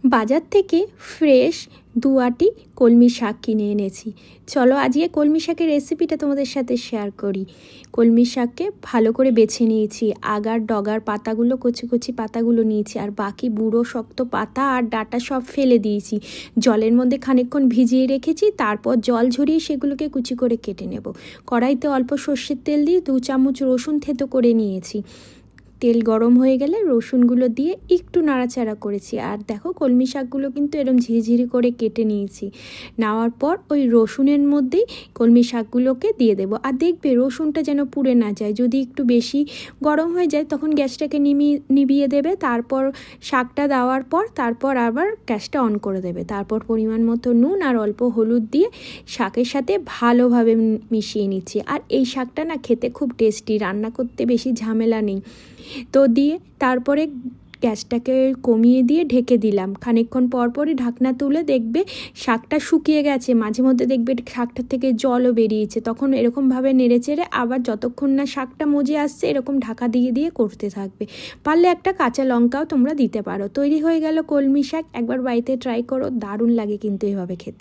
বাজার থেকে ফ্রেশ 2 আঁটি কলমি শাক কিনে এনেছি। চলো আজকে কলমি শাকের রেসিপিটা তোমাদের সাথে শেয়ার করি। কলমি শাককে ভালো করে বেছে নিয়েছি, আগার ডগার পাতাগুলো, কচি কচি পাতাগুলো নিয়েছি, আর বাকি বুড়ো শক্ত পাতা আর ডাঁটা সব ফেলে দিয়েছি। জলের মধ্যে খানিকক্ষণ ভিজিয়ে রেখেছি, তারপর জল ঝরিয়ে সেগুলোকে কুচি করে কেটে নেব। কড়াইতে অল্প সর্ষের তেল দিয়ে 2 চামচ রসুন থেতো করে নিয়েছি। তেল গরম হয়ে গেলে রসুনগুলো দিয়ে একটু নাড়াচাড়া করেছি। আর দেখো কলমি শাকগুলো কিন্তু এরকম ঝিরিঝিরি করে কেটে নিয়েছি। নেওয়ার পর ওই রসুনের মধ্যেই কলমি শাকগুলোকে দিয়ে দেবো। আর দেখবে রসুনটা যেন পুড়ে না যায়, যদি একটু বেশি গরম হয়ে যায় তখন গ্যাসটাকে নিভিয়ে দেবে। তারপর শাকটা দেওয়ার পর তারপর আবার গ্যাসটা অন করে দেবে। তারপর পরিমাণ মতো নুন আর অল্প হলুদ দিয়ে শাকের সাথে ভালোভাবে মিশিয়ে নিচ্ছি। আর এই শাকটা না খেতে খুব টেস্টি, রান্না করতে বেশি ঝামেলা নেই। তো দিয়ে তারপরে গ্যাসটাকে কমিয়ে দিয়ে ঢেকে দিলাম। খানিকক্ষণ পরপরই ঢাকনা তুলে দেখবে শাকটা শুকিয়ে গেছে, মাঝে মধ্যে দেখবে শাকটার থেকে জলও বেরিয়েছে। তখন এরকমভাবে নেড়ে চেড়ে আবার যতক্ষণ না শাকটা মজে আসছে এরকম ঢাকা দিয়ে দিয়ে করতে থাকবে। পারলে একটা কাঁচা লঙ্কাও তোমরা দিতে পারো। তৈরি হয়ে গেল কলমি শাক। একবার বাড়িতে ট্রাই করো, দারুণ লাগে কিন্তু এভাবে খেতে।